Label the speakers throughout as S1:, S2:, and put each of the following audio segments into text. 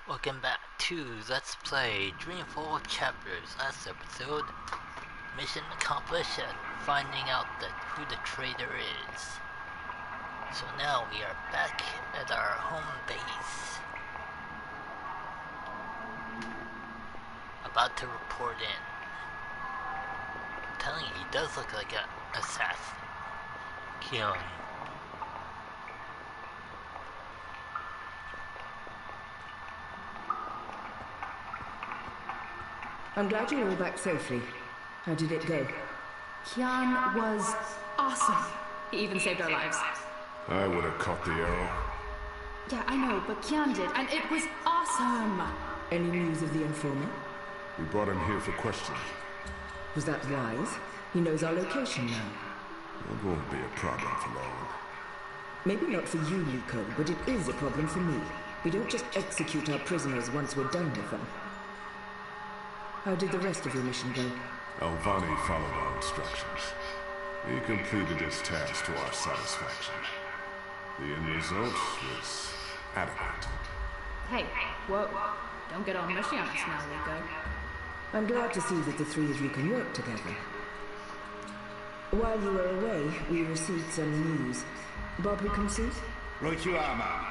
S1: Welcome back to Let's Play Dreamfall Chapters. Last episode, mission accomplished at finding out who the traitor is. So now we are back at our home base. About to report in. I'm telling you, he does look like an assassin. Keon.
S2: I'm glad you're all back safely. How did it go?
S3: Kian was awesome. He even saved our lives.
S4: I would have caught the arrow.
S3: Yeah, I know, but Kian did, and it was awesome.
S2: Any news of the informant?
S4: We brought him here for questioning.
S2: Was that wise? He knows our location now.
S4: It won't be a problem for long.
S2: Maybe not for you, Nico, but it is a problem for me. We don't just execute our prisoners once we're done with them. How did the rest of your mission go?
S4: Alvani followed our instructions. He completed his task to our satisfaction. The end result was adequate.
S3: Hey, whoa. Don't get all mushy on us now, Rico.
S2: I'm glad to see that the three of you can work together. While you were away, we received some news. Bob who can see?
S5: Right you are, ma'am.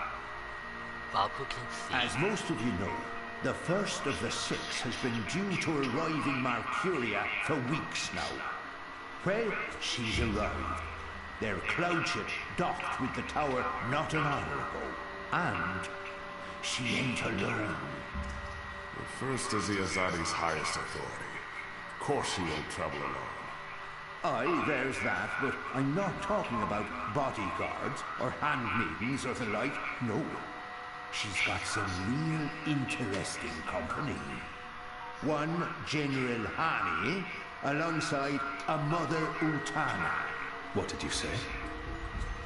S1: Bob who can see.
S5: As most of you know, the first of the six has been due to arrive in Mercuria for weeks now. Well, she's arrived. Their cloud ship docked with the tower not an hour ago. And she ain't alone.
S4: The first is the Azadi's highest authority. Of course she won't travel alone.
S5: Aye, there's that, but I'm not talking about bodyguards or handmaidens or the like. No. She's got some real interesting company. One General Hani, alongside a Mother Utana.
S6: What did you say?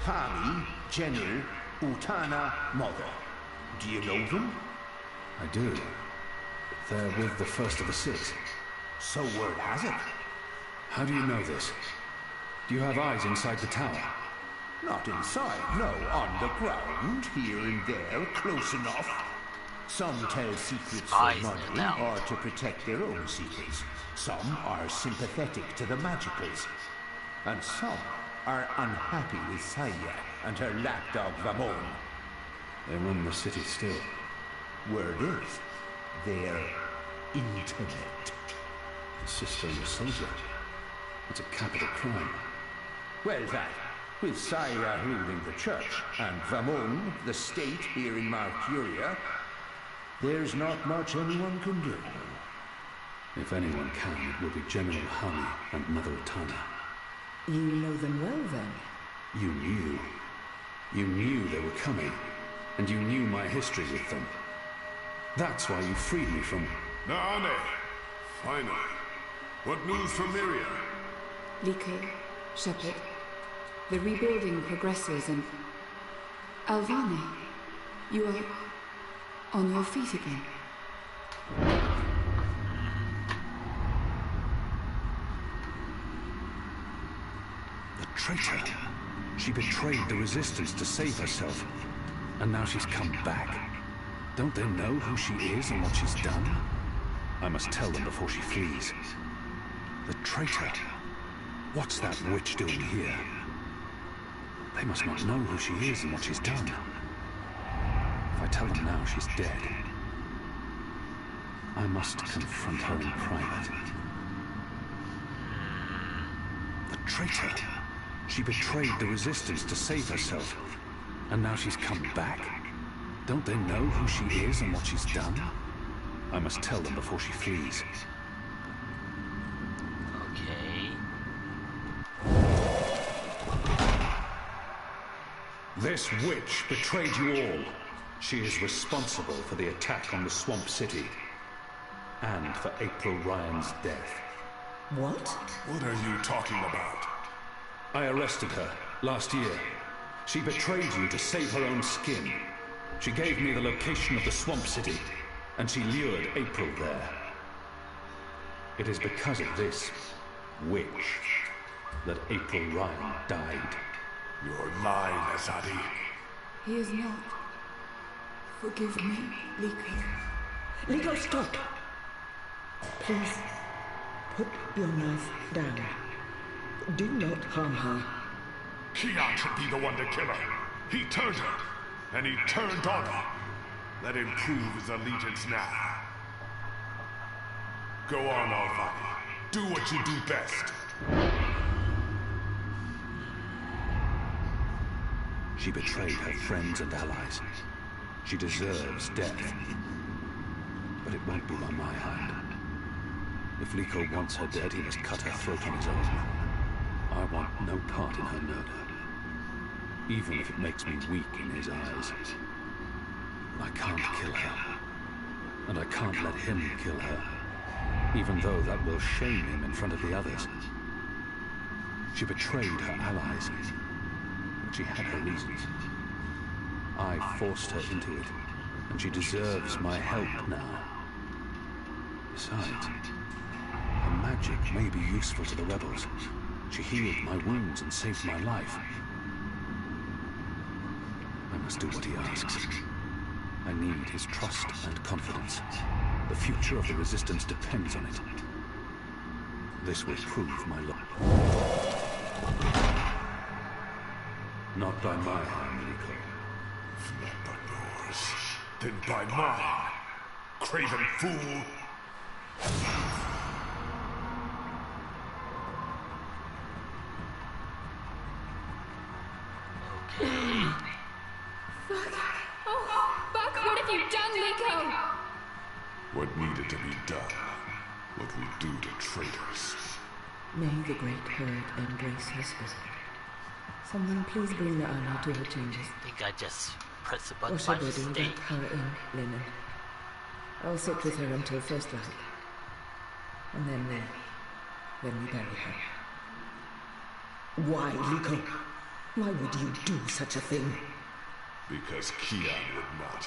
S5: Hani, General, Utana, Mother. Do you know them?
S6: I do. They're with the first of the six.
S5: So word has it.
S6: How do you know this? Do you have eyes inside the tower?
S5: Not inside, no, on the ground, here and there, close enough. Some tell secrets for money or to protect their own secrets. Some are sympathetic to the magicals. And some are unhappy with Saya and her lapdog Vamon.
S6: They run the city still.
S5: Word is, they're intimate.
S6: The sister and the soldier. It's a capital crime.
S5: Well, that. With Saya ruling the church, and Vamon, the state here in Mercuria, there's not much anyone can do.
S6: If anyone can, it will be General Hani and Mother Utana.
S2: You know them well, then?
S6: You knew. You knew they were coming, and you knew my history with them. That's why you freed me from...
S4: Naane! Finally. What news from Miriam?
S7: Liko, Shepard. The rebuilding progresses and... Alvani, you are on your feet again.
S6: The traitor. She betrayed the resistance to save herself. And now she's come back. Don't they know who she is and what she's done? I must tell them before she flees. The traitor? What's that witch doing here? They must not know who she is and what she's done. If I tell them now she's dead, I must confront her in private. The traitor! She betrayed the resistance to save herself, and now she's come back. Don't they know who she is and what she's done? I must tell them before she flees.
S1: Okay.
S6: This witch betrayed you all. She is responsible for the attack on the Swamp City. And for April Ryan's death.
S2: What?
S4: What are you talking about?
S6: I arrested her last year. She betrayed you to save her own skin. She gave me the location of the Swamp City, and she lured April there. It is because of this witch that April Ryan died.
S4: You're lying, Azadi.
S7: He is not. Forgive me, Liko.
S2: Liko, stop! Please, put your knife down. Do not harm her.
S4: Keon should be the one to kill her. He turned her, and he turned on her. Let him prove his allegiance now. Go on, Alvani. Do what you do best.
S6: She betrayed her friends and allies. She deserves death. But it won't be by my hand. If Liko wants her dead, he must cut her throat on his own. I want no part in her murder. Even if it makes me weak in his eyes. I can't kill her. And I can't let him kill her. Even though that will shame him in front of the others. She betrayed her allies. But she had her reasons. I forced her into it. And she deserves my help now. Besides, her magic may be useful to the rebels. She healed my wounds and saved my life. I must do what he asks. I need his trust and confidence. The future of the Resistance depends on it. This will prove my love. Not by my hand, Liko.
S4: If not by yours, then by mine. Craven fool! What needed to be done? What we do to traitors?
S2: May the great herd embrace her spirit. Someone please bring the armor to her chambers.
S1: I think I just pressed the button
S2: Wash
S1: by
S2: her body and
S1: mistake.
S2: wrap her in linen. I'll sit with her until first light. And then we bury her. Why, Liko? Why would you do such a thing?
S4: Because Keon would not.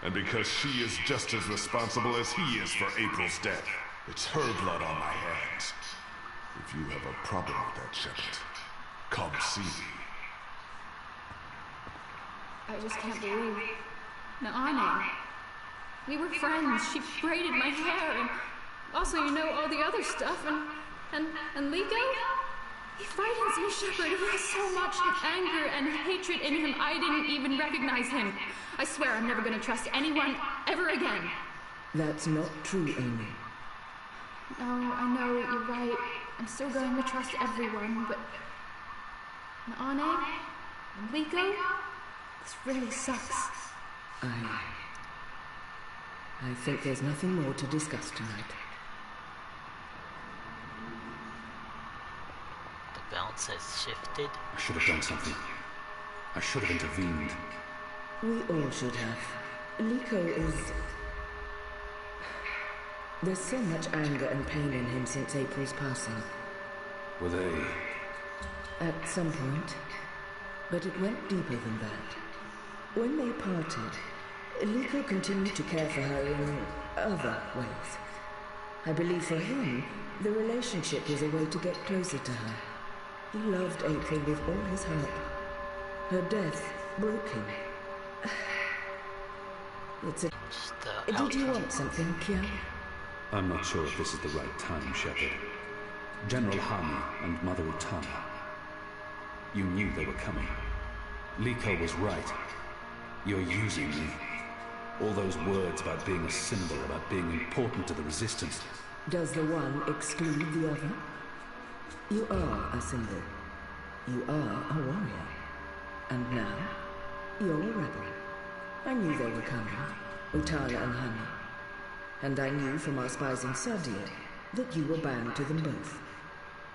S4: And because she is just as responsible as he is for April's death. It's her blood on my hands. If you have a problem with that, Shepard, come see me.
S3: I just can't believe... Naane. We were friends. She braided my hair, and also, you know, all the other stuff, and Liko? He frightens me, Shepard. He has so much anger and hatred in him, I didn't even recognize him. I swear I'm never going to trust anyone ever again.
S2: That's not true, Amy.
S3: No, I know, you're right. I'm still going to trust everyone, but... Naane? And Liko? This really sucks.
S2: I think there's nothing more to discuss tonight.
S1: The balance has shifted.
S6: I should have done something. I should have intervened.
S2: We all should have. Liko is... There's so much anger and pain in him since April's passing.
S6: Were they...
S2: At some point. But it went deeper than that. When they parted, Liko continued to care for her in other ways. I believe for him, the relationship was a way to get closer to her. He loved April with all his heart. Her death broke him. It's a... Did you want something, Kian?
S6: I'm not sure if this is the right time, Shepard. General Hani and Mother Utana. You knew they were coming. Liko was right. You're using me. All those words about being a symbol, about being important to the Resistance.
S2: Does the one exclude the other? You are a symbol. You are a warrior. And now, you're a rebel. I knew they were coming, Utala and Hani. And I knew from our spies in Sardia that you were bound to them both.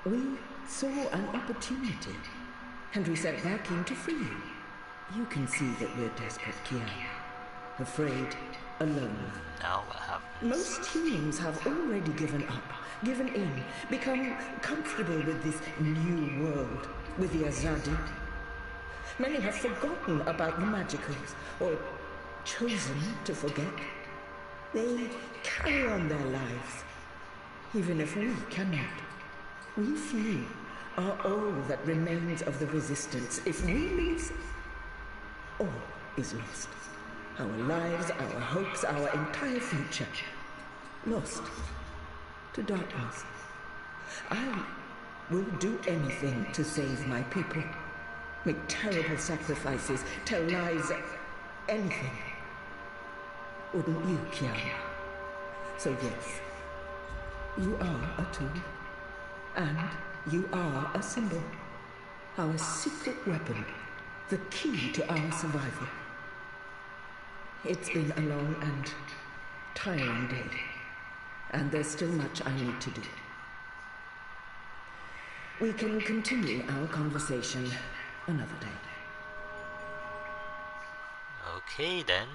S2: We saw an opportunity, and we sent back in to free you. You can see that we're desperate, Kian. Afraid, alone.
S1: Now what happens?
S2: Most humans have already given up, given in, become comfortable with this new world, with the Azadi. Many have forgotten about the magicals, or chosen to forget. They carry on their lives, even if we cannot. We few are all that remains of the Resistance. If we lose, all is lost. Our lives, our hopes, our entire future. Lost to darkness. I will do anything to save my people. Make terrible sacrifices, tell lies, anything. Wouldn't you, Kian? So yes, you are a tool. And you are a symbol. Our secret weapon. The key to our survival. It's been a long and tiring day. And there's still much I need to do. We can continue our conversation another day.
S1: Okay then.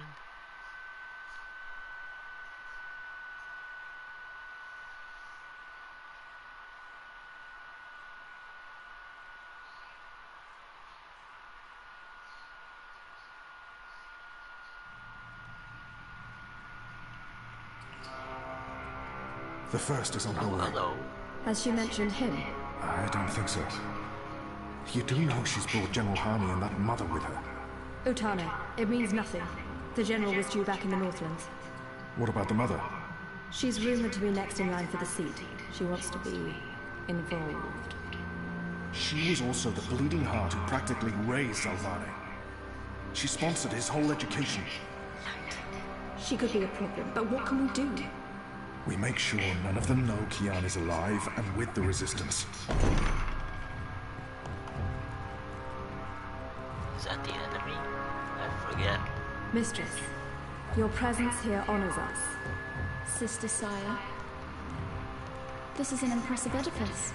S6: The first is on her way.
S1: Hello.
S8: Has she mentioned him?
S6: I don't think so. You do know she's brought General Harney and that mother with her.
S8: Utane, it means nothing. The General was due back in the Northlands.
S6: What about the mother?
S8: She's rumored to be next in line for the seat. She wants to be involved.
S6: She was also the bleeding heart who practically raised Alvane. She sponsored his whole education.
S8: She could be a problem, but what can we do?
S6: We make sure none of them know Kian is alive and with the Resistance.
S1: Is that the enemy? I forget.
S8: Mistress, your presence here honors us.
S3: Sister Sire, this is an impressive edifice.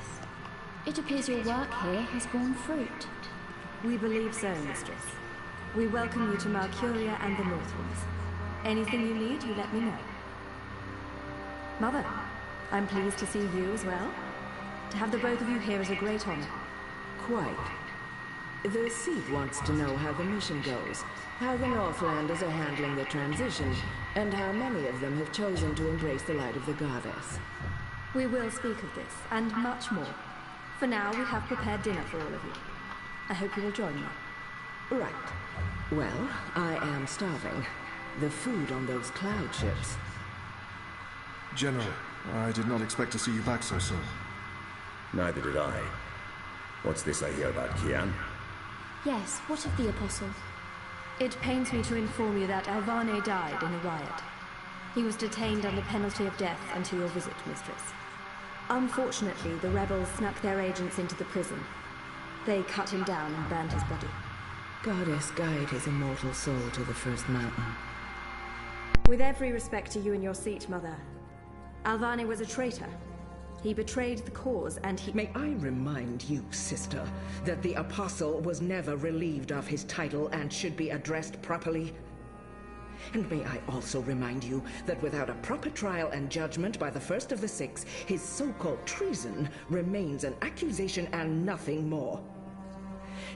S3: It appears your work here has borne fruit.
S8: We believe so, Mistress. We welcome you to Malcuria and the Northlands. Anything you need, you let me know. Mother, I'm pleased to see you as well. To have the both of you here is a great honor.
S2: Quite. The seat wants to know how the mission goes, how the Northlanders are handling the transition, and how many of them have chosen to embrace the light of the goddess.
S8: We will speak of this, and much more. For now, we have prepared dinner for all of you. I hope you will join me.
S2: Right. Well, I am starving. The food on those cloud ships.
S6: General, I did not expect to see you back so soon.
S9: Neither did I. What's this I hear about Kian?
S3: Yes, what of the Apostle?
S8: It pains me to inform you that Alvane died in a riot. He was detained under penalty of death until your visit, Mistress. Unfortunately, the rebels snuck their agents into the prison. They cut him down and burned his body.
S2: Goddess, guide his immortal soul to the first mountain.
S8: With every respect to you and your seat, Mother, Alvane was a traitor. He betrayed the cause, and he...
S2: May I remind you, sister, that the Apostle was never relieved of his title and should be addressed properly? And may I also remind you that without a proper trial and judgment by the first of the six, his so-called treason remains an accusation and nothing more.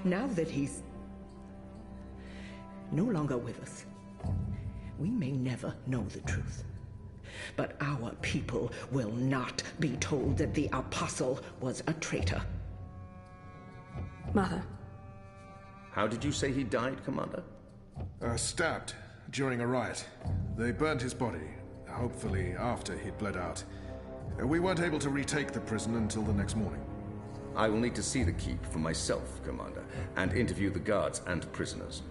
S2: Now that he's no longer with us, we may never know the truth. But our people will not be told that the Apostle was a traitor.
S8: Mother.
S9: How did you say he died, Commander?
S6: Stabbed during a riot. They burned his body, hopefully after he'd bled out. We weren't able to retake the prison until the next morning.
S9: I will need to see the keep for myself, Commander, and interview the guards and prisoners.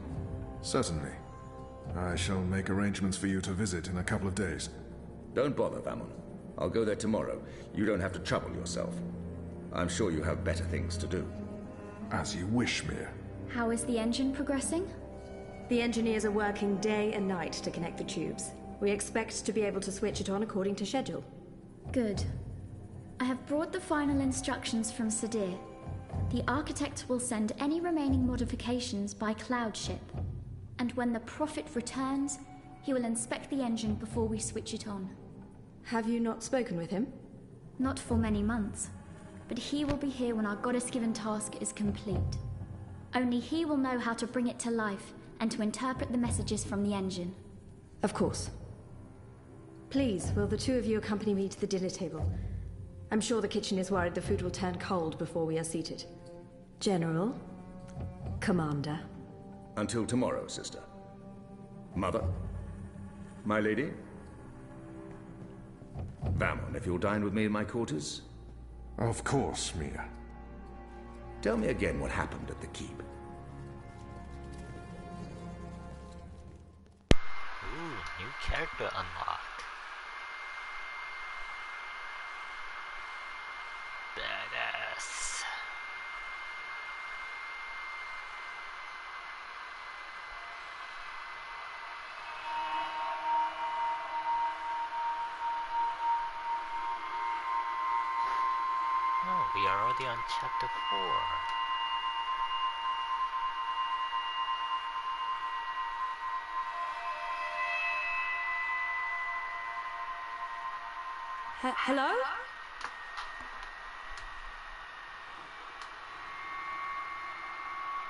S6: Certainly. I shall make arrangements for you to visit in a couple of days.
S9: Don't bother, Vamon. I'll go there tomorrow. You don't have to trouble yourself. I'm sure you have better things to do.
S6: As you wish, Mir.
S3: How is the engine progressing?
S8: The engineers are working day and night to connect the tubes. We expect to be able to switch it on according to schedule.
S3: Good. I have brought the final instructions from Sadir. The architect will send any remaining modifications by cloud ship. And when the Prophet returns, he will inspect the engine before we switch it on.
S8: Have you not spoken with him?
S3: Not for many months, but he will be here when our goddess-given task is complete. Only he will know how to bring it to life and to interpret the messages from the engine.
S8: Of course. Please, will the two of you accompany me to the dinner table? I'm sure the kitchen is worried the food will turn cold before we are seated. General, Commander.
S9: Until tomorrow, sister. Mother? My lady? Vamon, if you'll dine with me in my quarters?
S4: Of course, Mia.
S9: Tell me again what happened at the keep.
S1: Ooh, new character unlocked. Badass. Oh, we are already on chapter 4.
S8: Hello?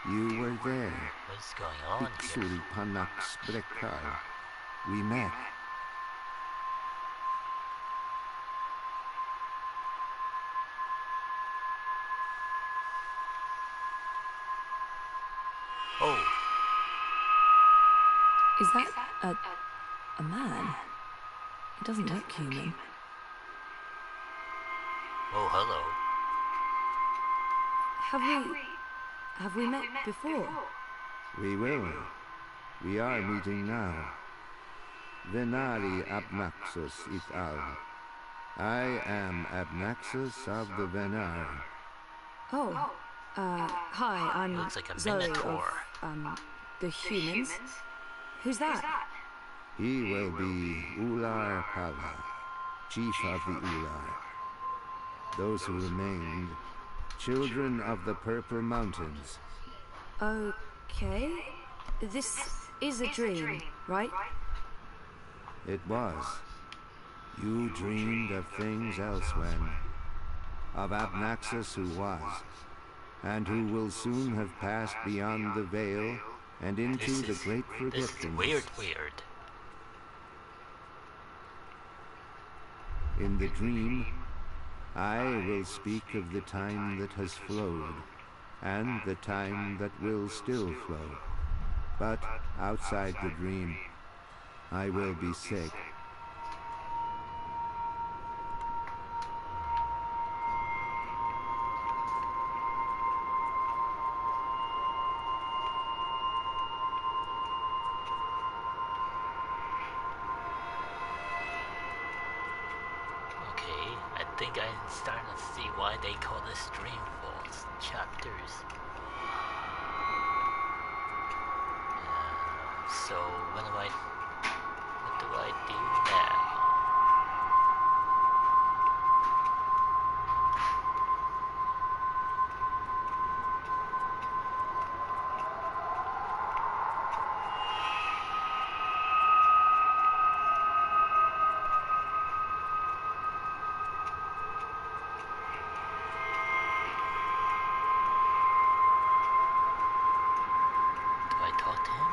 S5: You were there.
S1: What's going on here?
S5: Ixul Panax Brekar. We met.
S1: Oh,
S8: Is that a man? It doesn't look human.
S1: oh, hello.
S8: Have we met before?
S5: We will. We are meeting now. Venari Abnaxus it al. I am Abnaxus of the Venar.
S8: Oh, hi, I'm
S1: Looks like a
S8: Zoe
S1: minotaur.
S8: of, the humans. Who's that?
S5: He will be Ular Kala, chief of the Ular. Those who remained, children of the Purple Mountains.
S8: Okay. This is a dream, right?
S5: It was. You dreamed of things elsewhere. Of Abnaxus who was, and who will soon have passed beyond the veil and into the great
S1: This is
S5: forgetfulness.
S1: weird.
S5: In the dream, I will speak of the time that has flowed, and the time that will still flow. But outside the dream, I will be sick.
S1: Okay, I think I'm starting to see why they call this Dreamfall chapters. So what do I do now? Do I talk to him?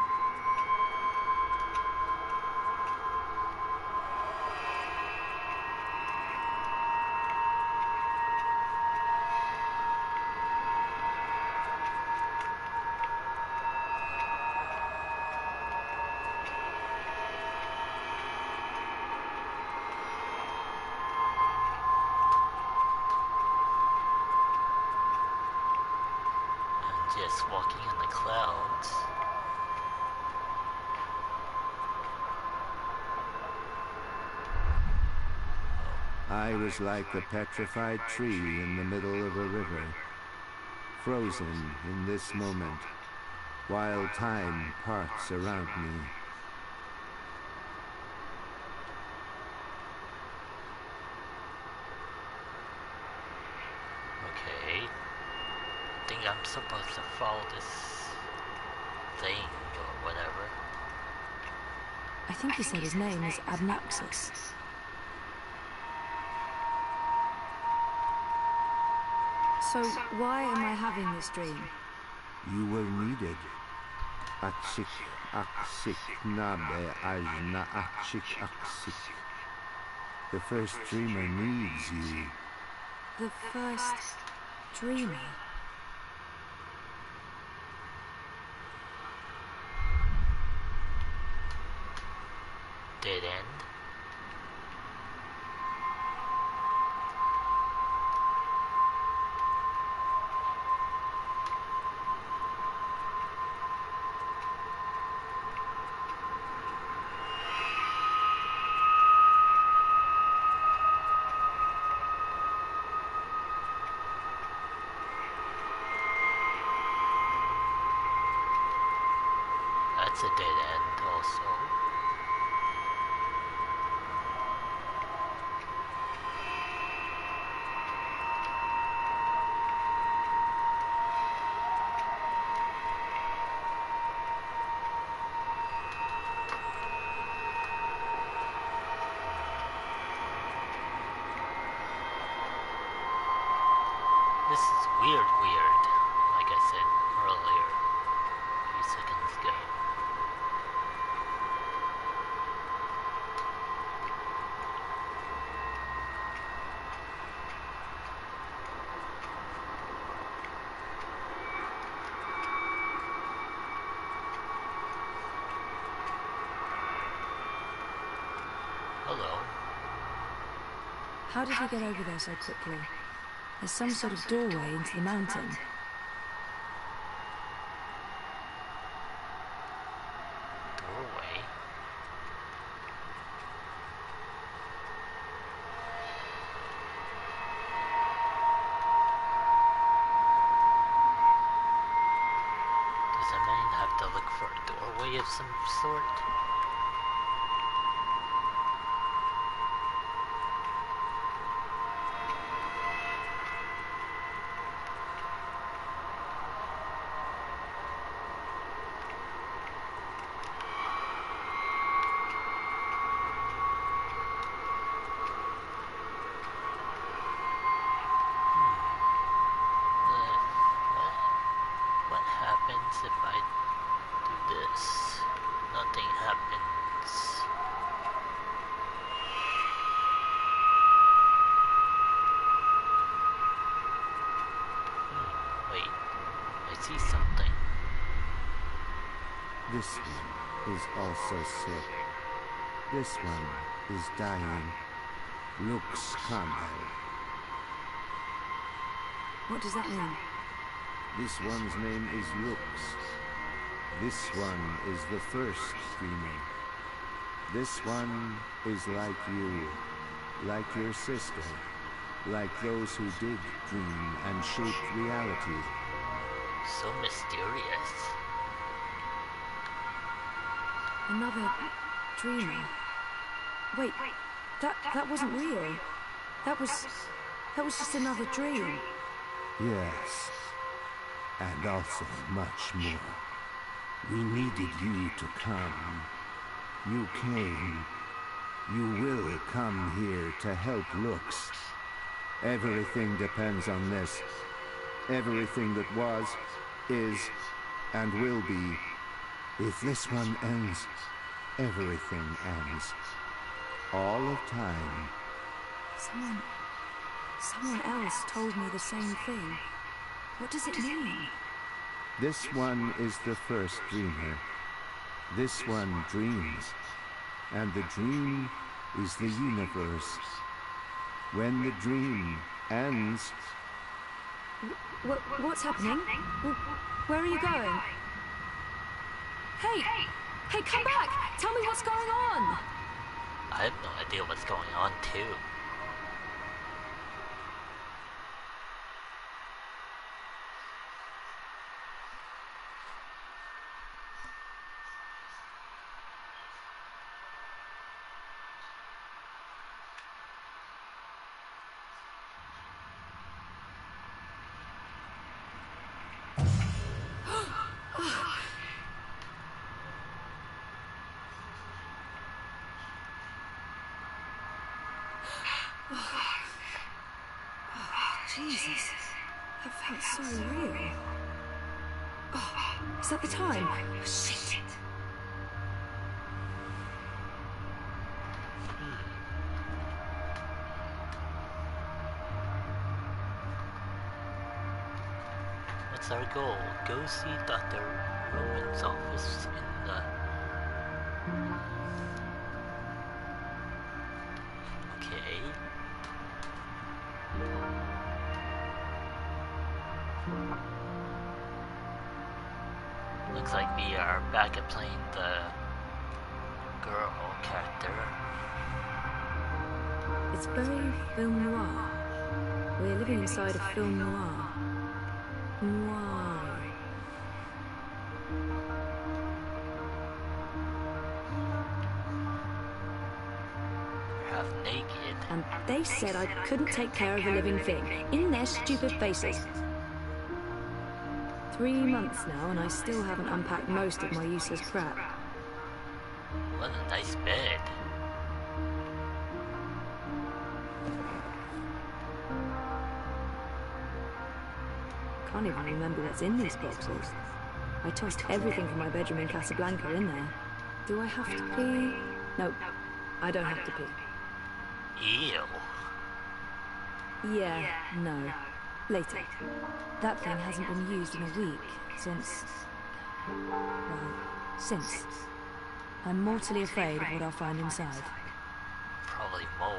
S1: I'm just walking in the clouds.
S5: I was like a petrified tree in the middle of a river, frozen in this moment, while time parts around me.
S1: Okay. I think I'm supposed to follow this thing or whatever.
S8: I think he said his name is Abnaxus. So why am I having this dream?
S5: You were needed. Aksik, aksik, nabe, ajna, aksik, aksik. The first dreamer needs you.
S8: The first dreamer?
S1: That's a dead end also. This is weird, like I said earlier, a few seconds ago. Hello.
S8: How did he get over there so quickly? There's some sort of doorway into the mountain.
S1: Doorway? Does that mean I have to look for a doorway of some sort? What happens if I do this? Nothing happens. Wait, I see something.
S10: This one is also sick. This one is dying. Lux Kamel.
S8: What does that mean?
S10: This one's name is Lux. This one is the first dreamer. This one is like you, like your sister, like those who did dream and shape reality.
S1: So mysterious.
S8: Another dreamer. Wait, that wasn't real. That was just another dream.
S10: Yes, and also much more. We needed you to come. You came. You will come here to help Lux. Everything depends on this. Everything that was, is, and will be. If this one ends, everything ends. All of time.
S8: Someone else told me the same thing. What does it mean?
S10: This one is the first dreamer. This one dreams. And the dream is the universe. When the dream ends...
S8: What's happening? Where are you going? Hey, come back! Tell me what's going on!
S1: I have no idea what's going on too.
S8: Jesus, that felt so real. Oh, is that the time? Oh, shit.
S1: What's our goal? Go see Dr. Roman's office in the... Okay. Looks like we are back at playing the girl character.
S8: It's very film noir. We're living inside a film noir. Noir.
S1: half naked.
S8: And they said I couldn't take care of a living thing. In their stupid faces. 3 months now, and I still haven't unpacked most of my useless crap.
S1: What a nice bed.
S8: Can't even remember what's in these boxes. I tossed everything from my bedroom in Casablanca in there. Do I have to pee? No, I don't have to pee.
S1: Ew.
S8: Yeah, no. Later. That thing hasn't been used in a week since... well, since. I'm mortally afraid of what I'll find inside.
S1: Probably mold.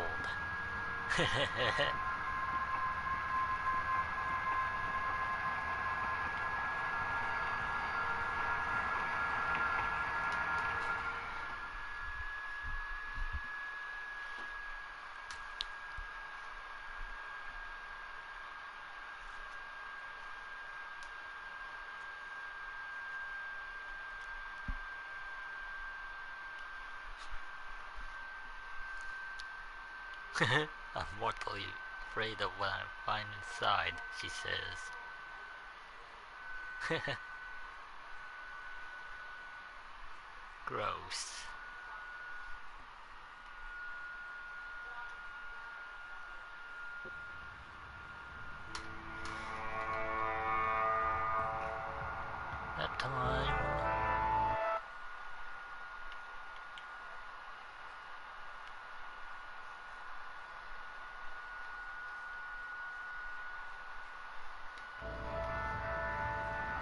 S1: I'm mortally afraid of what I find inside, she says. Gross. Nap time.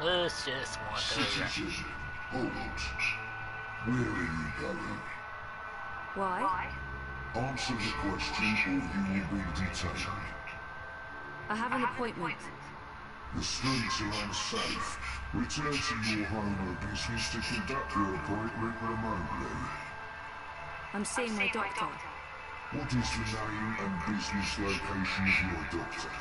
S1: Let's just wander around.
S4: Citizen, hold. Where are you going?
S8: Why?
S4: Answer the question or you will be detained.
S8: I have an appointment.
S4: The streets are unsafe. Return to your home or business to conduct your appointment remotely.
S8: I'm seeing my doctor.
S4: What is the name and business location of your doctor?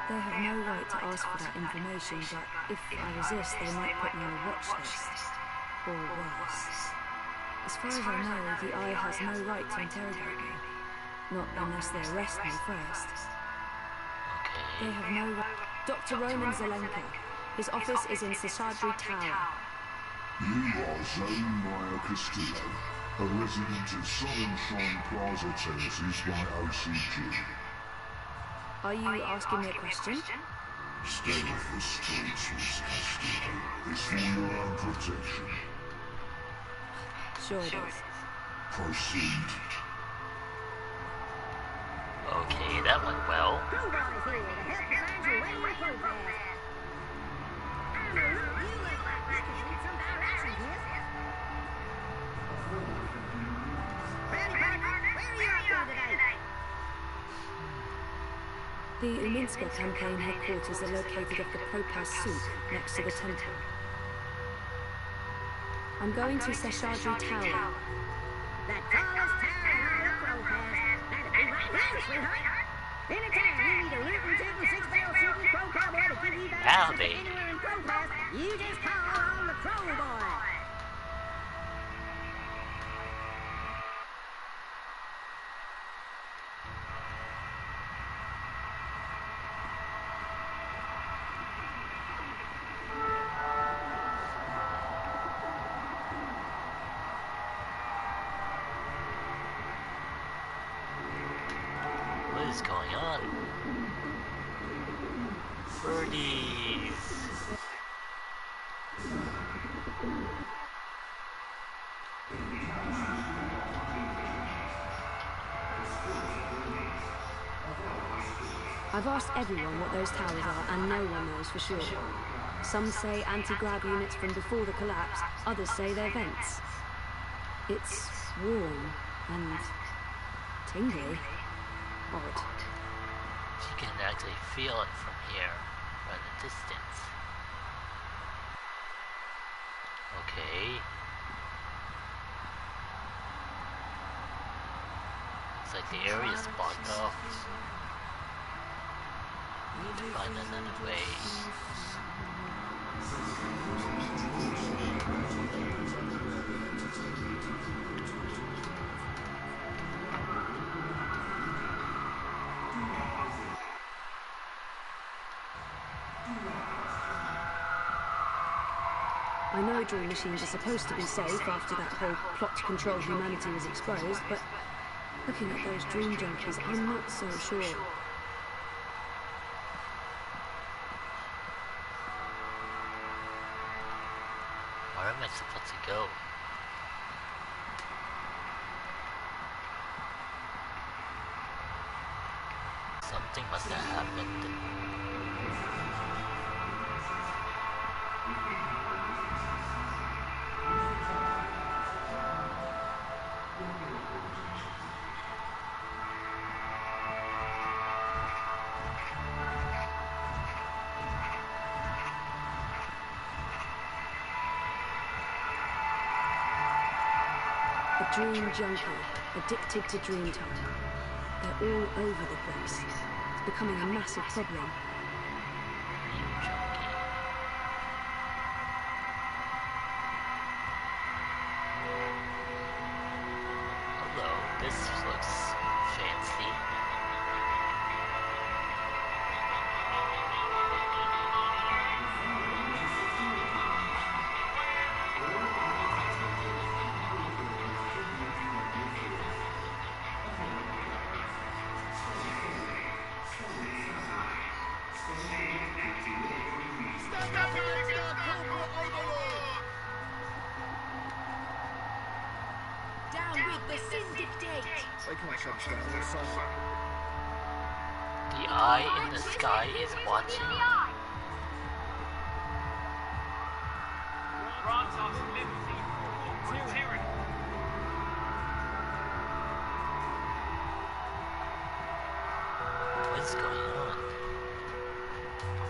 S8: They have no right to ask for that information, but if I resist, they might put me on a watch list. Or worse. As far as I know, the Eye has no right to interrogate me. Not unless they arrest me first. They have no right. Dr. Roman Zelenka. His office is in Seshadri Tower.
S4: You are Zone Maya Castillo, a resident of Sonnenschein Plaza Terraces by OCG.
S8: Are you asking me a question?
S4: Stay off the streets, Miss Castillo. It's for your own protection.
S8: Sure it is.
S4: Proceed.
S1: Okay, that went well.
S8: The Uminska campaign headquarters are located off the Propas Souk, next to the temple. I'm going to Seshadri Tower.
S11: That tallest tower high up Propas. That'll be right here, sweetheart. Anytime you need a rootin' tootin' six-bell shootin' crow cowboy to give you directions anywhere in Propas, you just call on the Crow Boy.
S1: What is going on? Birdies!
S8: I've asked everyone what those towers are, and no one knows for sure. Some say anti-grav units from before the collapse, others say they're vents. It's warm and tingly. Odd.
S1: You can actually feel it from here, from a distance. Okay. Looks like the area's blocked off. Need to find another way.
S12: hydro machines are supposed to be safe after that whole plot to control humanity was exposed, but looking at those dream junkies, I'm not so sure.
S1: Where am I supposed to go? Something must have happened.
S12: A dream junkie, addicted to dream time. They're all over the place. It's becoming a massive problem.
S1: Hello, this looks fancy. The eye in the sky is watching. What's going on?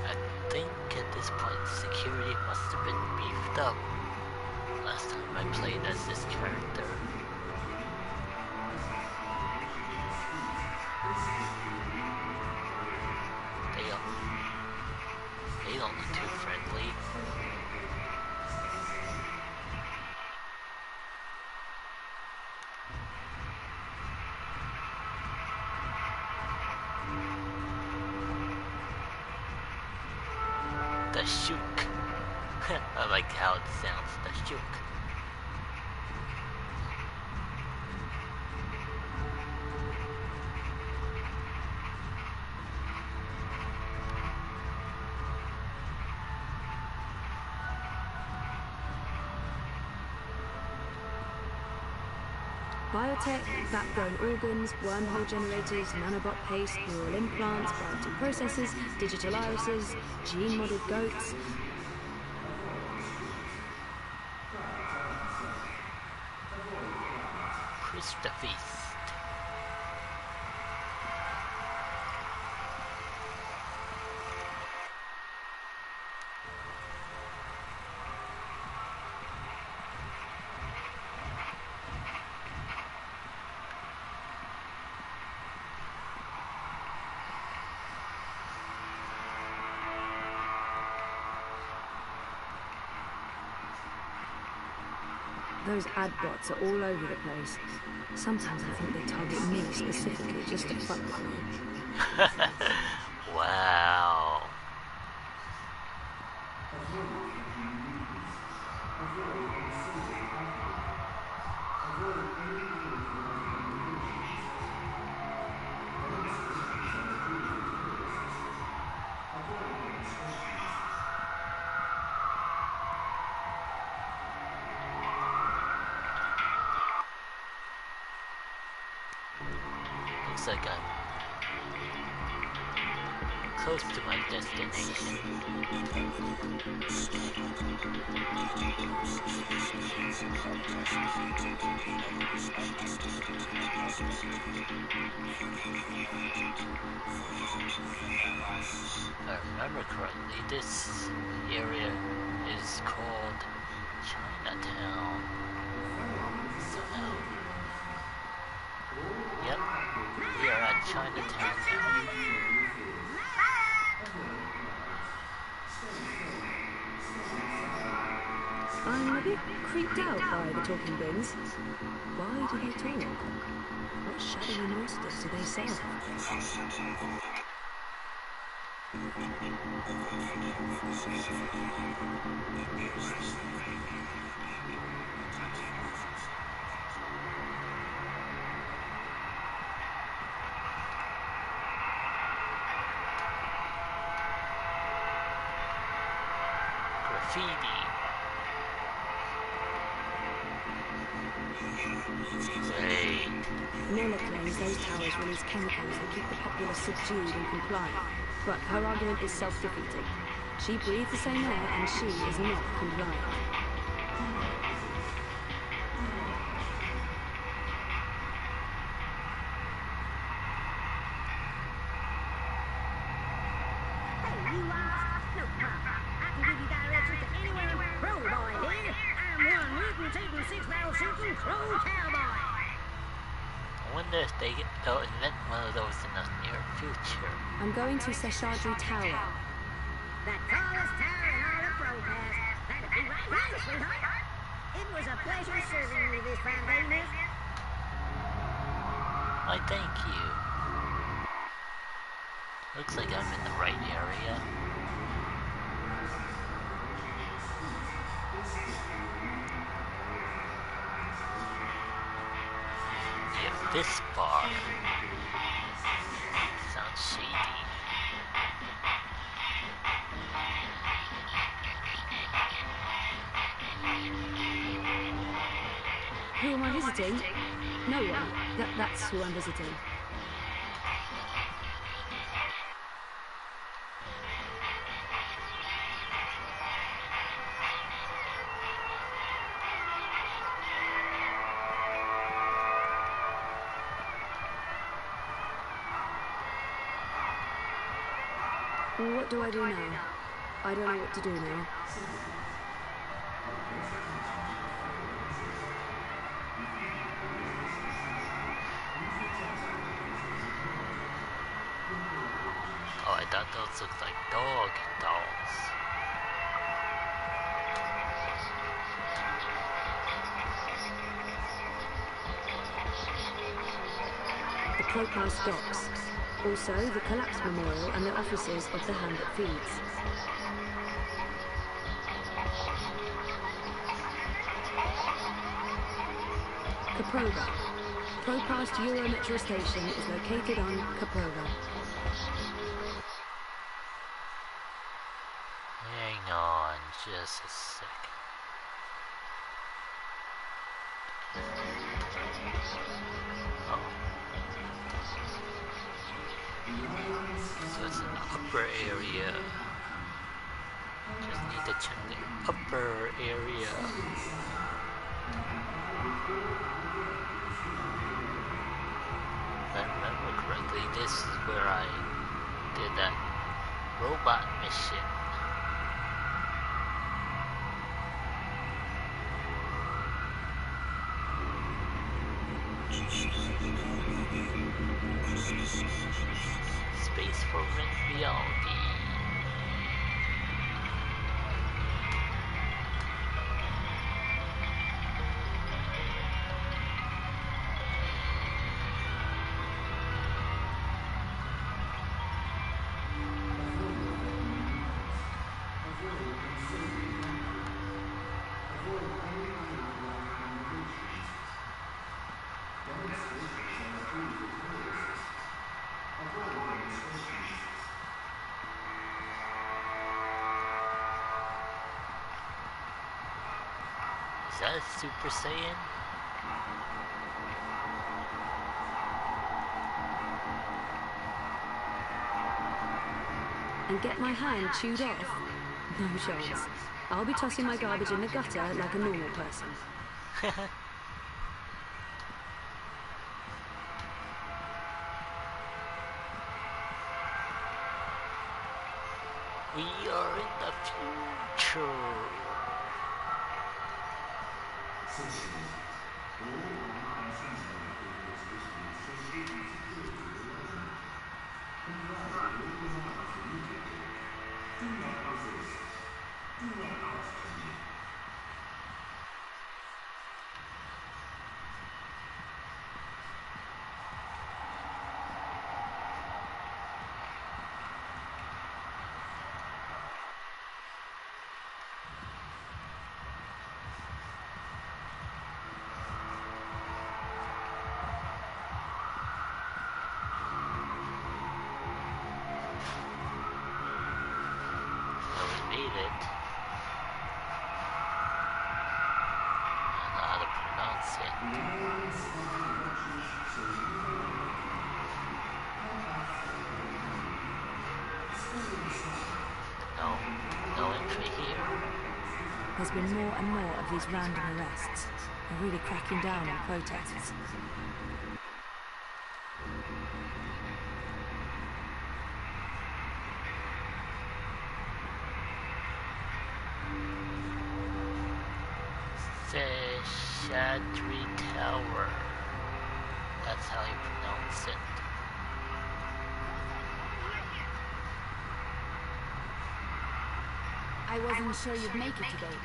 S1: I think at this point security must have been beefed up. Last time I played as this character. They don't look too friendly. The shook. I like how it sounds, the shook.
S12: Biotech, backbone organs, wormhole generators, nanobot paste, neural implants, biotic processors, digital irises, gene-modded goats.
S1: Chris the Feast.
S12: Those ad bots are all over the place. Sometimes I think they target me specifically just to fuck with me.
S1: Wow. Looks like I'm close to my destination. If I remember correctly, this area is called Chinatown. Somehow. Yep, we are at Chinatown now.
S12: I'm a bit creeped out by the talking things. Why do they talk? What shadowy monsters do they serve?
S1: Graffiti. Wait.
S12: Nella claims those towers release chemicals that keep the populace subdued and compliant. But her argument is self-defeating. She breathes the same air and she is not compliant.
S11: Hey, you lost? No problem. I can give you directions to anywhere in Crow Boy here. I'm one rootin' tootin' six-barrel shooting Crow Cowboy.
S1: I wonder if they'll invent one of those in the near future.
S12: I'm going to Seshadri Tower.
S11: That tallest tower in all of Crowcast. That'll be right here, sweetheart. It was a pleasure serving you this fine day, miss.
S1: Why, thank you. Looks like I'm in the right area. If this bar sounds shady.
S12: Who am I visiting? No one. That's who I'm visiting. What do I do now? I don't know what to do now.
S1: Oh, I thought those looked like dog dolls.
S12: The Crowcast docks. Also, the Collapse Memorial and the offices of the Hand That Feeds. Caprova. Crowcast Euro Metro Station is located on Caprova.
S1: Hang on just a second. Oh. So it's an upper area. Just need to check the upper area. If I remember correctly, this is where I did that robot mission. Space for reality. Is that a Super Saiyan?
S12: And get my hand chewed off? No chance. I'll be tossing my garbage in the gutter like a normal person.
S1: We are in the future. it. I don't know how to pronounce it. No entry here.
S8: There's been more and more of these random arrests. They're really cracking down on protests.
S1: Shatri Tower. That's how you pronounce it.
S13: I wasn't sure you'd make it today.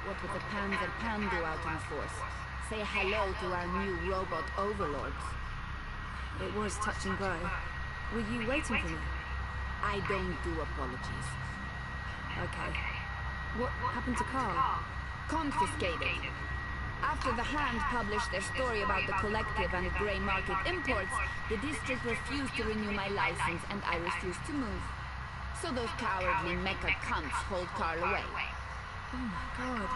S13: What would the Panzer Pan do out in force? Say hello to our new robot overlords.
S8: It was touch and go. Were you waiting for me?
S13: I don't do apologies.
S8: Okay. What happened to Carl?
S13: Confiscated. After the Hand published their story about the collective and grey market imports, the district refused to renew my license and I refused to move. So those cowardly mecha cunts hold Carl away.
S8: Oh my god.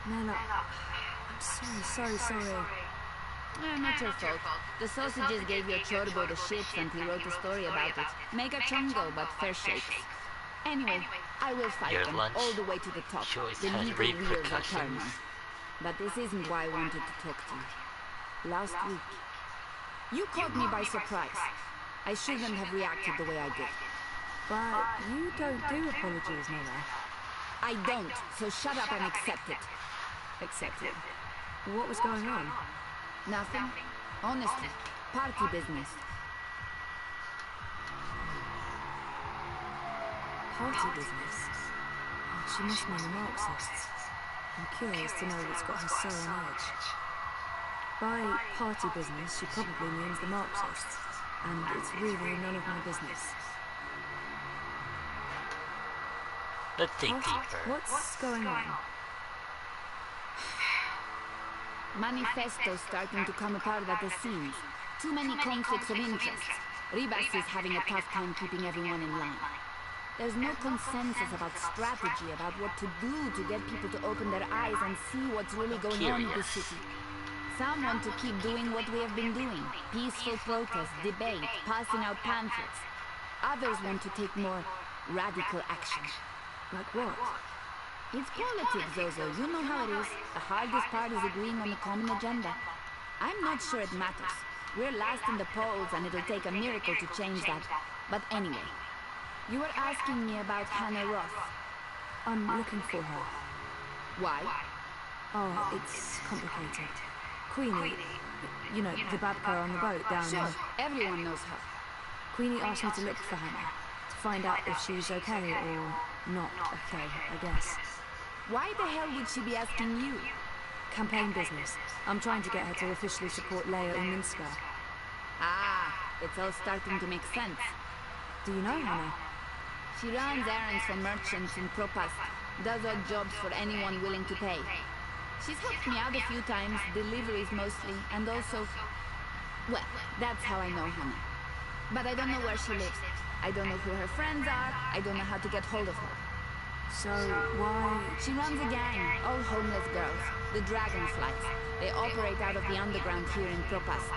S8: Nella, I'm sorry.
S13: Not your fault. The sausages gave your chorbo the shits and he wrote a story about it. Mega chungo, but fair shakes. Anyway, I will fight them all the way to the top. The legal wheels are turning. But this isn't why I wanted to talk to you. Last week, you caught me by surprise. I shouldn't have reacted the way I did.
S8: But you don't do apologies, Nella.
S13: I don't, so shut up and accept it.
S8: Accept it? What was going on?
S13: Nothing. Honestly, party business.
S8: Party business? Oh, she must mean the Marxists. I'm curious to know what's got her so on edge. By party business, she probably means the Marxists. And it's really none of my business.
S1: Let's dig deeper.
S8: What's going on?
S13: Manifesto's starting to come apart at the seams. Too many conflicts of interest. Ribas is having a tough time keeping everyone in line. There's no consensus about strategy, about what to do to get people to open their eyes and see what's really going on in the city. Some want to keep doing what we have been doing. Peaceful protest, debate, passing out pamphlets. Others want to take more radical action.
S8: Like what?
S13: It's politics, Zozo. You know how it is. The hardest part is agreeing on a common agenda. I'm not sure it matters. We're last in the polls and it'll take a miracle to change that. But anyway, you were asking me about Hannah Roth.
S8: I'm looking for her.
S13: Why?
S8: Oh, it's complicated. Queenie, you know, the bad girl on the boat down
S13: Sure, everyone knows her.
S8: Queenie asked me to look for Hannah, to find out if she's okay or not okay, I guess.
S13: Why the hell would she be asking you?
S8: Campaign business. I'm trying to get her to officially support Leia in Minsk.
S13: Ah, it's all starting to make sense.
S8: Do you know Hannah?
S13: She runs errands for merchants in Propast, does odd jobs for anyone willing to pay. She's helped me out a few times, deliveries mostly, and also... Well, that's how I know Hannah. But I don't know where she lives. I don't know who her friends are, I don't know how to get hold of her.
S8: So, why...
S13: She runs a gang, all homeless girls, the Dragonflies. They operate out of the underground here in Propast.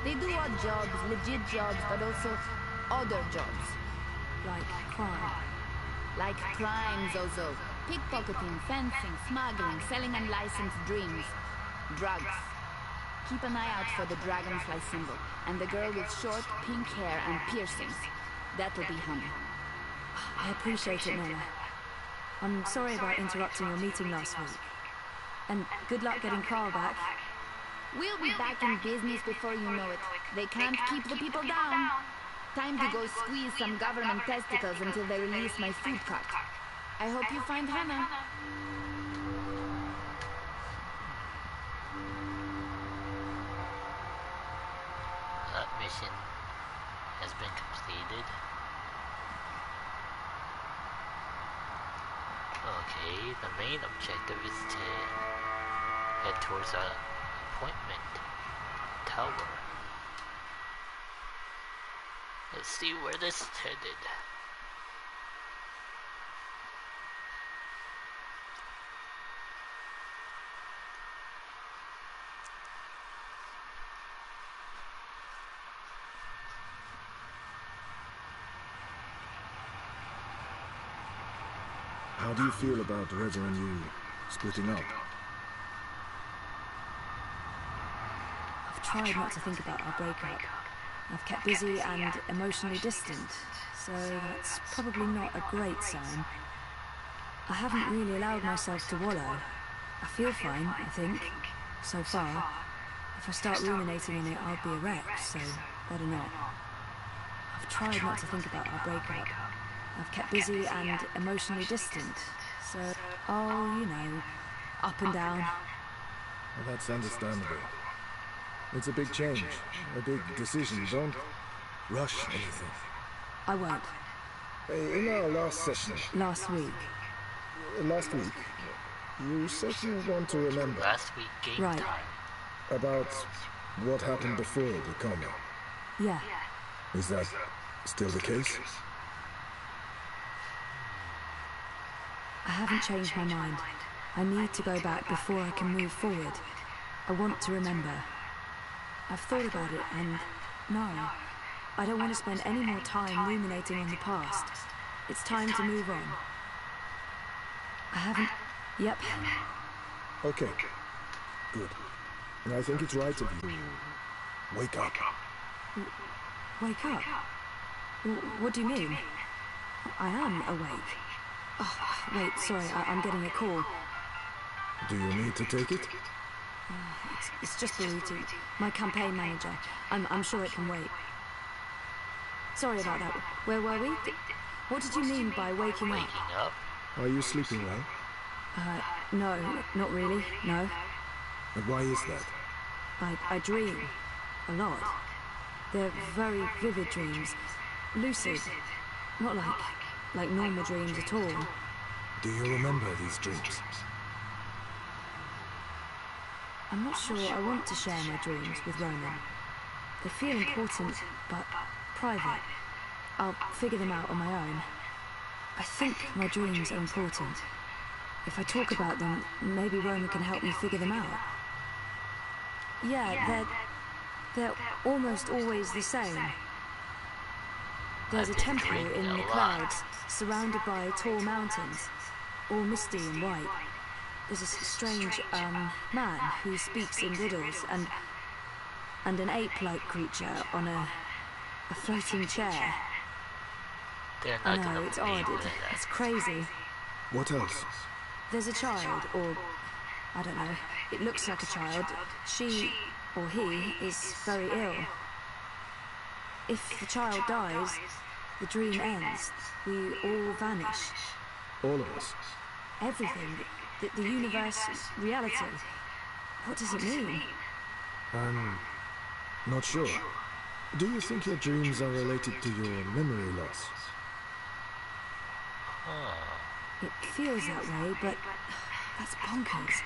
S13: They do odd jobs, legit jobs, but also other jobs.
S8: Like crime?
S13: Like crime, Zozo. Pickpocketing, fencing, smuggling, selling unlicensed dreams. Drugs. Keep an eye out for the dragonfly symbol, and the girl with short, pink hair and piercings. That'll be Hannah.
S8: I appreciate it, Nella. I'm sorry about interrupting your meeting last week. And good luck getting Carl back.
S13: We'll be back in business before you know it. They can't keep the people down. Time to go squeeze some government testicles until they release my food cart. I hope you find Hannah.
S1: That mission has been completed. Okay, the main objective is to head towards an appointment tower. Let's see where this is headed.
S14: How do you feel about Reza and you splitting up?
S12: I've tried not to think about our breakup. I've kept busy and emotionally distant, so that's probably not a great sign. I haven't really allowed myself to wallow. I feel fine, I think, so far. If I start ruminating on it, I'll be a wreck, so better not. I've tried not to think about our breakup. I've kept busy and emotionally distant, so, you know, up and down.
S14: Well, that's understandable. It's a big change, a big decision. Don't rush anything.
S12: I won't.
S14: In our last session...
S12: Last week,
S14: you said you want to remember...
S1: Last week, game
S12: right.
S1: time.
S14: About what happened before the coma.
S12: Yeah.
S14: Is that still the case?
S12: I haven't changed my mind. I need to go back before I can move forward. I want to remember. I've thought about it, and no, I don't want to spend any more time ruminating on the past. It's time to move on. I haven't... Yep.
S14: Okay. Good. And I think it's right of you. Wake up.
S12: Wake up? What do you mean? I am awake. Oh, wait, sorry, I'm getting a call.
S14: Do you need to take it?
S12: It's just Baruti, my campaign manager. I'm sure it can wait. Sorry about that. Where were we? What did you mean by waking up?
S14: Are you sleeping well?
S12: No, not really, no.
S14: And why is that?
S12: I dream. A lot. They're very vivid dreams. Lucid. Not like normal dreams at all.
S14: Do you remember these dreams?
S12: I'm not sure I want to share my dreams with Roman. They feel important, but private. I'll figure them out on my own. I think my dreams are important. If I talk about them, maybe Roman can help me figure them out. Yeah, they're almost always the same. There's a temple in the clouds, surrounded by tall mountains, all misty and white. There's a strange, man who speaks in riddles, and an ape-like creature on a floating chair. I know, it's odd, it's crazy.
S14: What else?
S12: There's a child, or, I don't know, it looks like a child. She, or he, is very ill. If the child dies, the dream ends. We all vanish.
S14: All of us?
S12: Everything. The universe, reality. What does it mean?
S14: I'm not sure. Do you think your dreams are related to your memory loss?
S12: It feels that way, but that's bonkers.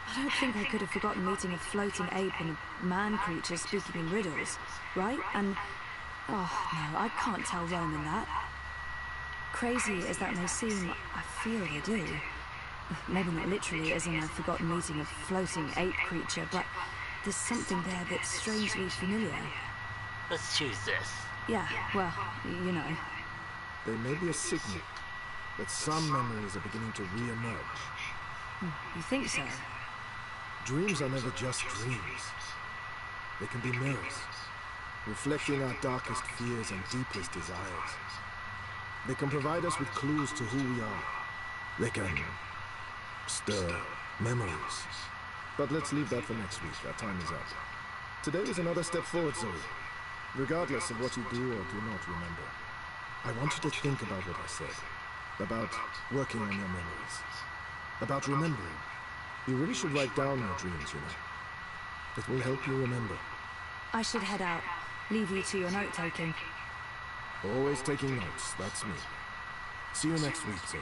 S12: I don't think I could have forgotten meeting a floating ape and a man creature speaking in riddles, right? And, oh no, I can't tell Roman that. Crazy as that may seem, I feel they do. Maybe not literally, as in I've forgotten meeting a floating ape creature, but there's something there that's strangely familiar.
S1: Let's choose this.
S12: Yeah, well, you know.
S14: There may be a signal that some memories are beginning to re-emerge.
S12: You think so?
S14: Dreams are never just dreams. They can be mirrors, reflecting our darkest fears and deepest desires. They can provide us with clues to who we are. They can stir memories. But let's leave that for next week. Our time is up. Today was another step forward, Zoe. Regardless of what you do or do not remember, I want you to think about what I said. About working on your memories. About remembering. You really should write down your dreams, you know. It will help you remember.
S12: I should head out. Leave you to your note-taking.
S14: Always taking notes, that's me. See you next week, Zoe.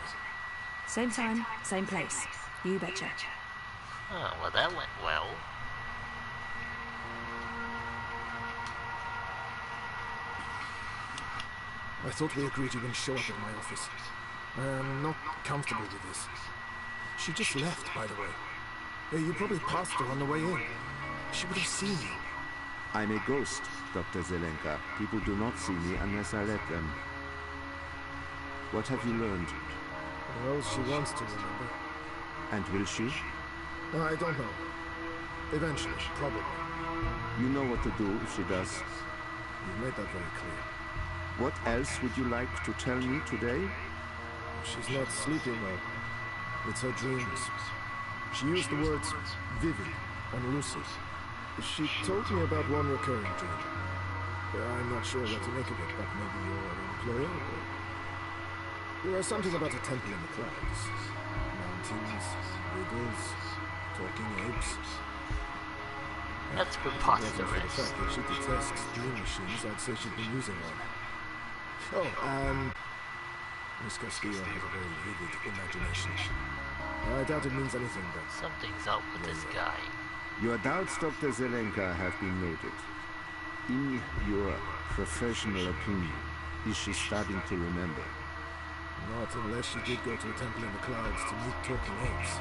S12: Same time, same place. You betcha.
S1: Oh, well that went well.
S14: I thought we agreed you wouldn't show up at my office. I'm not comfortable with this. She just left, by the way. You probably passed her on the way in. She would have seen you.
S10: I'm a ghost, Dr. Zelenka. People do not see me unless I let them. What have you learned?
S14: Well, she wants to remember.
S10: And will she?
S14: I don't know. Eventually, probably.
S10: You know what to do if she does.
S14: You've made that very clear.
S10: What else would you like to tell me today?
S14: She's not sleeping well. It's her dreams. She used the words vivid and lucid. She told me about one recurring dream. I'm not sure what to make of it, but maybe your employer or... There was something about a temple in the clouds. Mountains, riddles, talking apes.
S1: That's
S14: If it wasn't for the
S1: preposterous.
S14: fact that she detests dream machines, I'd say she'd been using one. Oh, Miss Castillo has a very vivid imagination. I doubt it means anything, but...
S1: Something's up with this guy.
S10: Your doubts, Dr. Zelenka, have been noted. In your professional opinion, is she starting to remember?
S14: Not unless she did go to a temple in the clouds to meet talking apes.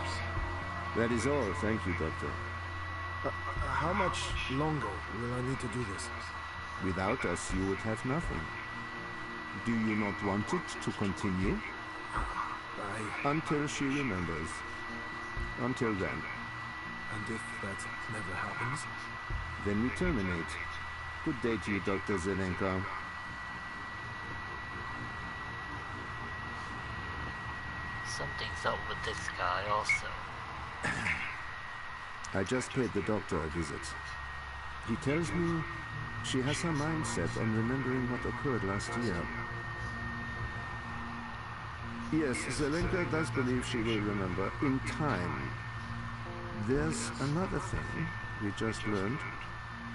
S10: That is all. Thank you, Doctor.
S14: How much longer will I need to do this?
S10: Without us, you would have nothing. Do you not want it to continue? Until she remembers. Until then.
S14: And if that never happens?
S10: Then we terminate. Good day to you, Dr. Zelenka.
S1: Something's up with this guy also.
S10: I just paid the doctor a visit. He tells me she has her mind set on remembering what occurred last year. Yes, Zelenka does believe she will remember in time. There's another thing we just learned.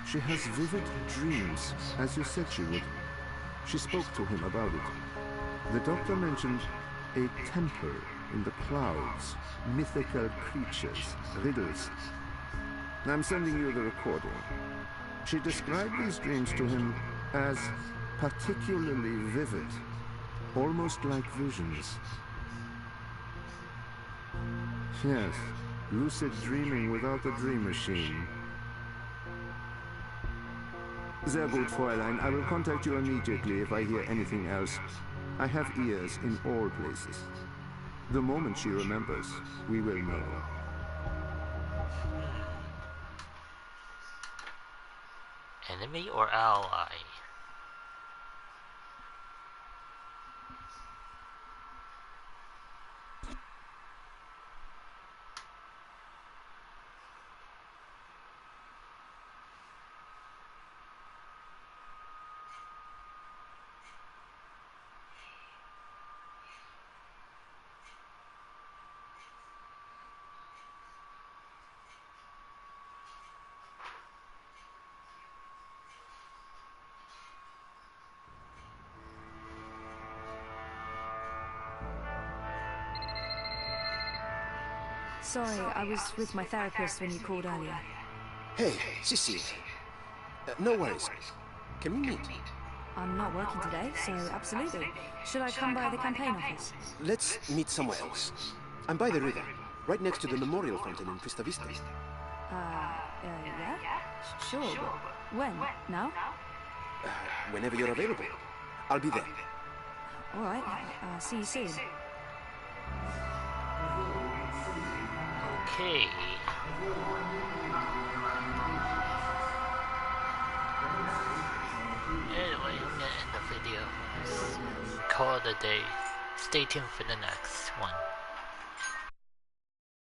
S10: She has vivid dreams, as you said she would. She spoke to him about it. The doctor mentioned a temple in the clouds, mythical creatures, riddles. I'm sending you the recording. She described these dreams to him as particularly vivid, almost like visions. Yes, lucid dreaming without a dream machine. Sehr gut, Fräulein. I will contact you immediately if I hear anything else. I have ears in all places. The moment she remembers, we will know.
S1: Enemy or ally?
S12: Sorry, I was with my therapist when you called earlier.
S15: Hey, Sissy. No worries. Can we meet?
S12: I'm not working today, so absolutely. Should I come by the campaign office?
S15: Let's meet somewhere else. I'm by the river, right next to the memorial fountain in Prista Vista.
S12: Yeah? Sure, but when? Now?
S15: Whenever you're available. I'll be there.
S12: All right, see you soon.
S1: Okay. Anyway, I'm gonna end the video. Call it a day. Stay tuned for the next one.